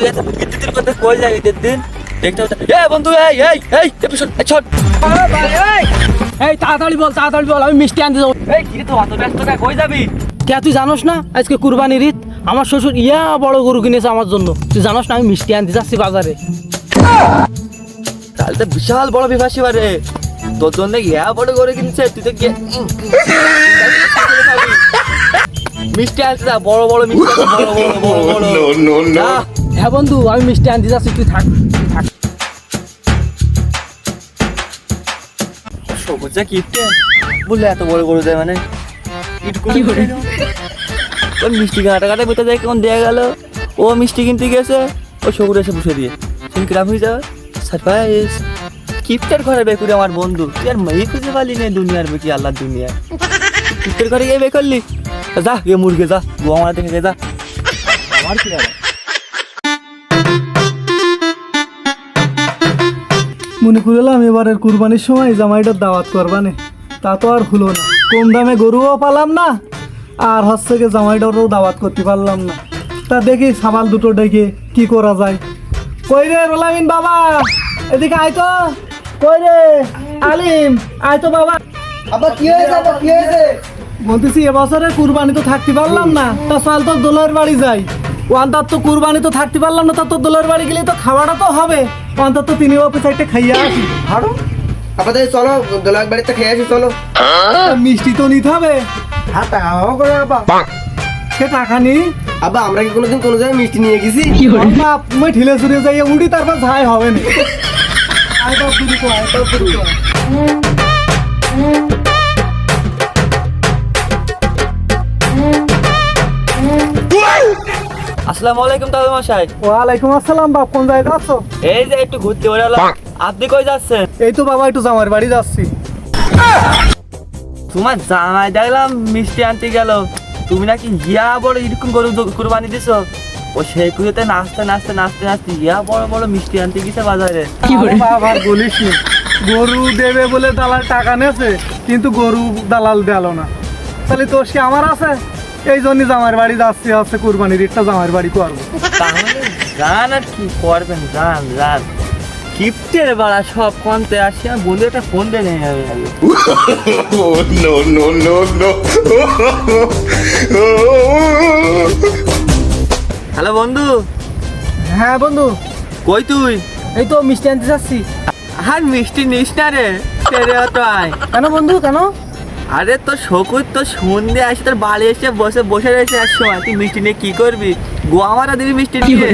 তুই এত বিদ্যুতের কথা কই যাবি দিন দেখতে হতো বন্ধু এই এপিসোড ছোট এই তাড়াতাড়ি বল আমি মিষ্টি আনতে যাবো। এই কি রে তো অত ব্যস্ত কই যাবি? কে তুই জানোস না আজকে কুরবানির ঈদ? আমার শ্বশুর বড় গরু কিনেছে আমার জন্য। তুই জানোস না আমি মিষ্টি আনতে যাচ্ছি বাজারে। তাহলে তো বিশাল বড় বিভাসী বারে তোর জন্য বড় করে কিনছে তুই তো মিষ্টি আনতে যা বড় বড় মিষ্টি বড় যা। হ্যাঁ বন্ধু আমি মিষ্টি আনতে যাচ্ছি, তুই থাক। সবুজা কিপটে বলে এত বড় গরু দেয় মানে ওর মিষ্টি কাটা বেঁচে যায় কেমন দেয়া গেল। ও মিষ্টি কিনতে গেছে ও সবুজ এসে বসে দিয়ে তুমি গ্রাম হয়ে যাবে সারপ্রাইজ। কিপ্টের ঘরে বেকুরে আমার বন্ধু তুই আর মেয়ে খুঁজে পালি নেই দুনিয়ার বেটি আল্লাহর দুনিয়ায়। কিপ্টের ঘরে গিয়ে বে করলি যা গিয়ে মুরগে যা গো আমার দেখে যা আমার কি আর মনে করলাম এবারের কুরবানির সময় জামাইটার দাওয়াত করবানে, তা তো আর হলো না। কম দামে গরুও পালাম না আর হচ্ছে কি জামাইটারও দাওয়াত করতে পারলাম না। তা দেখি সামাল দুটো ডেকে কি করা যায়। কই রে রোলামিন বাবা, এদিকে আয় তো। কই রে আলিম, আয় তো বাবা। আবার কি হয়েছে? বলতেছি এবছরে কুরবানি তো থাকতে পারলাম না, তা চল তো দোলের বাড়ি যাই। অন্তত তো কুরবানি তো থাকতে পারলাম না, তা তো দোলের বাড়ি গেলে তো খাওয়াটা তো হবে। অন্তত তিনি অফিস একটা খাইয়া আসি। হারো আপাতত চলো দোলাক বাড়িতে খেয়ে আসি চলো। মিষ্টি তো নিতে হবে। হ্যাঁ টাকা করে আব্বা। সে টাকা নেই আব্বা আমরা কি কোনোদিন কোনো জায়গায় মিষ্টি নিয়ে গেছি? বাপ মই ঠেলে ছুড়ে যাই উড়ি তারপর যাই হবে না। আয় তো শুরু কর, আয় তো শুরু কর। আসসালামু আলাইকুম দাদু মশাই। ওয়ালাইকুম আসসালাম বাপ, কোন জায়গায় যাচ্ছ? এই যে একটু ঘুরতে বেরোলাম। আপনি কই যাচ্ছেন? এই তো বাবা একটু জামার বাড়ি যাচ্ছি। তোমার জামাই দেখলাম মিষ্টি আনতে গেল, তুমি নাকি বড় এরকম গরু কুরবানি দিছো। ও সেই পুজোতে নাচতে বড় বড় মিষ্টি আনতে গেছে বাজারে। বাবা আর বলিস নি, গরু দেবে বলে দালাল টাকা নেছে কিন্তু গরু দালাল দিল না। তাহলে তো সে আমার আছে, এই জন্য জামার বাড়ি যাচ্ছি, হচ্ছে কুরবানির ঈদটা জামার বাড়ি করবো। তাহলে জান আর কি করবেন, জান কিপ্টের বাড়া সব কমতে আসি। আমি বন্ধু একটা ফোন দিয়ে নেই আমি হ্যালো বন্ধু। হ্যাঁ বন্ধু, কই তুই? এই তো মিষ্টি আনতে যাচ্ছি। আর মিষ্টি নিস না রে, ছেড়ে তো আয়। কেন বন্ধু কেন? আরে তোর শকুর তো সন্ধ্যে আসে তোর বাড়ি এসে বসে রয়েছে এক সময়, তুই মিষ্টি নিয়ে কি করবি? গোয়ামারা দিবি মিষ্টি নিয়ে।